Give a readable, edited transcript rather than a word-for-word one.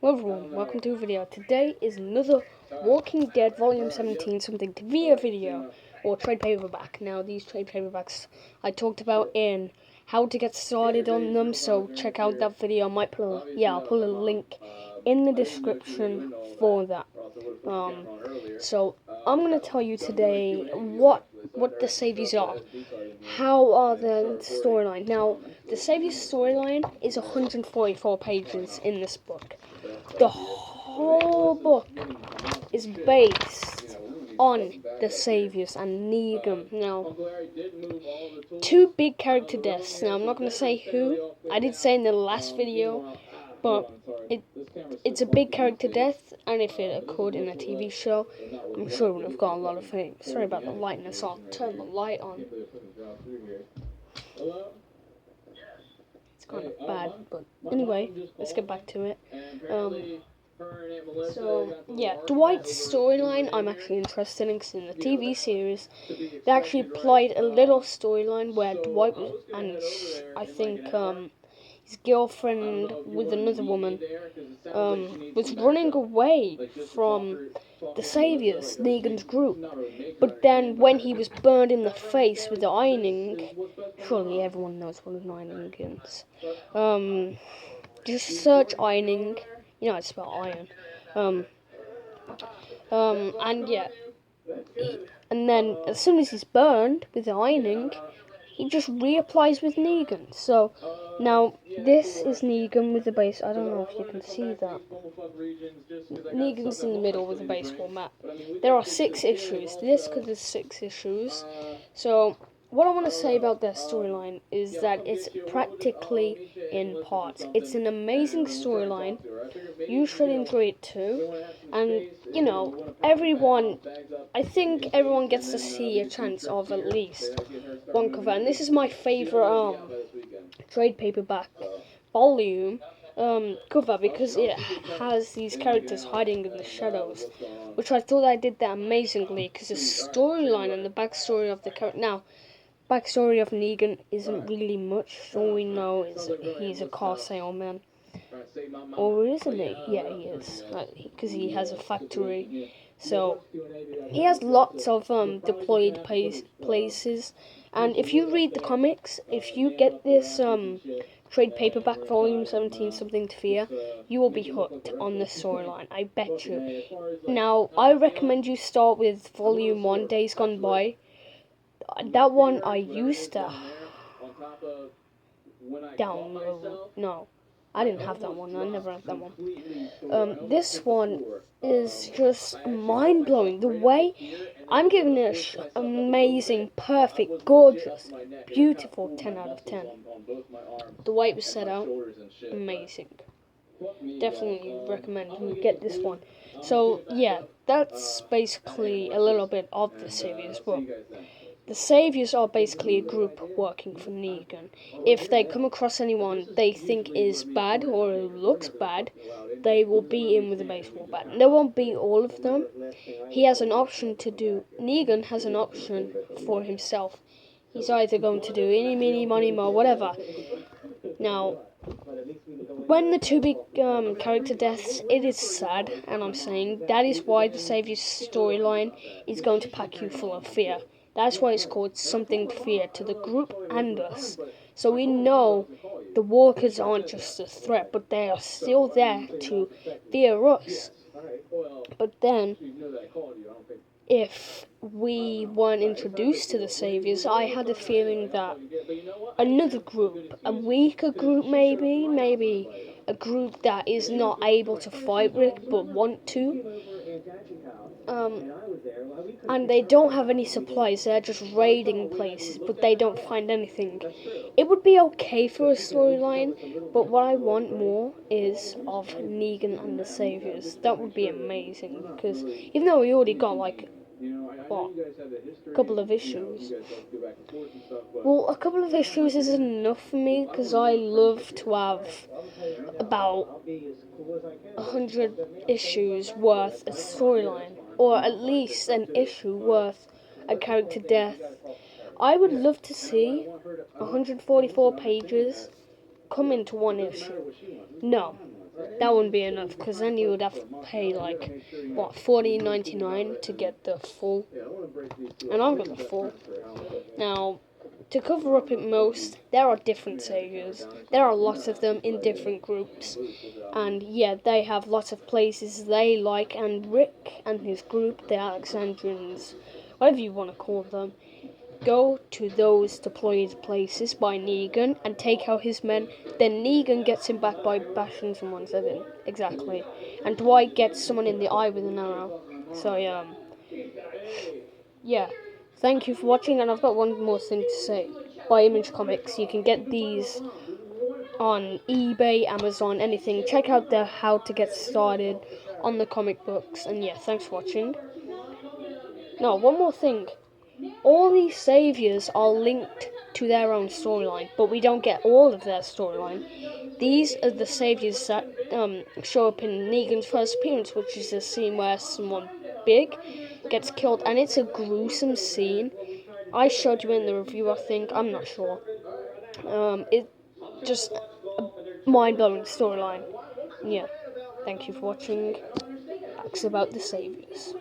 Hello everyone, welcome to a video. Today is another Walking Dead Volume 17 something to be a video, or trade paperback. Now these trade paperbacks I talked about in how to get started on them, so check out that video. I'll put a link in the description for that. So I'm going to tell you today what the Saviors are. How are the storyline? Now, the Saviors storyline is 144 pages in this book. The whole book is based on the Saviors and Negan. Now, two big character deaths. Now, I'm not going to say who. I did say in the last video, but it's a big character death, and if it occurred in a TV show, I'm sure it would have got a lot of fame. Sorry about the lightness. I'll turn the light on. It's kind of bad, but anyway, let's get back to it. So, yeah, Dwight's storyline I'm actually interested in, because in the TV series, they actually applied a little storyline where Dwight was, and I think his girlfriend with another woman was running away from the Saviors, Negan's group. But then when he was burned in the face with the ironing, surely everyone knows what an ironing is. Just search ironing, you know how to spell iron. And yeah, and then as soon as he's burned with the ironing, he just reapplies with Negan. So now this is Negan with the base. I don't know if you can see that. Negan's in the middle with a baseball bat. There are 6 issues. This covers 6 issues. So what I want to say about their storyline is that it's practically in parts. It's an amazing storyline. You should enjoy it too. And, you know, I think everyone gets to see a chance of at least one cover. And this is my favourite trade paperback volume cover, because it has these characters hiding in the shadows, which I thought I did that amazingly, because the storyline and the backstory of the character. Now, backstory of Negan isn't really much. All we know is he's a car salesman. Or isn't he? Yeah, he is, because he has a factory. So he has lots of deployed places. And if you read the comics, if you get this trade paperback volume 17 something to fear, you will be hooked on the storyline, I bet you. Now, I recommend you start with volume 1, Days Gone By. That one I used to download. No, I didn't have that one. I never had that one. This one is just mind-blowing. The way I'm giving it an amazing, perfect, gorgeous, beautiful 10 out of 10. The way it was set out, amazing. Definitely recommend you get this one. So yeah, that's basically a little bit of the Saviors book. The Saviors are basically a group working for Negan. If they come across anyone they think is bad or looks bad, they will beat him with a baseball bat. They won't beat all of them. He has an option to do. Negan has an option for himself. He's either going to do any, mini, money, mo, whatever. Now, when the two big character deaths, it is sad, and I'm saying that is why the Savior's storyline is going to pack you full of fear. That's why it's called Something to Fear to the group and us. So we know the walkers aren't just a threat, but they are still there to fear us. But then, if we weren't introduced to the Saviors, I had a feeling that another group, a weaker group maybe a group that is not able to fight Rick but want to, and they don't have any supplies, they're just raiding places, but they don't find anything. It would be okay for a storyline, but what I want more is of Negan and the Saviors. That would be amazing, because even though we already got a couple of issues. Well, a couple of issues isn't enough for me, because I love to have about 100 issues worth a storyline, or at least an issue worth a character death. I would love to see 144 pages come into one issue. No, that wouldn't be enough, because then you would have to pay like what, $40.99 to get the full, and I've got the full. Now, to cover up it most, there are different saviors. There are lots of them in different groups, and yeah, they have lots of places they like. And Rick and his group, the Alexandrians, whatever you want to call them, go to those deployed places by Negan and take out his men. Then Negan gets him back by bashing someone's head in. Exactly. And Dwight gets someone in the eye with an arrow. So yeah. Thank you for watching, and I've got one more thing to say. Buy Image Comics. You can get these on eBay, Amazon, anything. Check out the How to Get Started on the comic books. And yeah, thanks for watching. No, one more thing. All these saviors are linked to their own storyline, but we don't get all of their storyline. These are the saviors that show up in Negan's first appearance, which is a scene where someone big gets killed, and it's a gruesome scene. I showed you in the review, I think. I'm not sure. It just a mind-blowing storyline. Yeah. Thank you for watching. Facts about the saviors.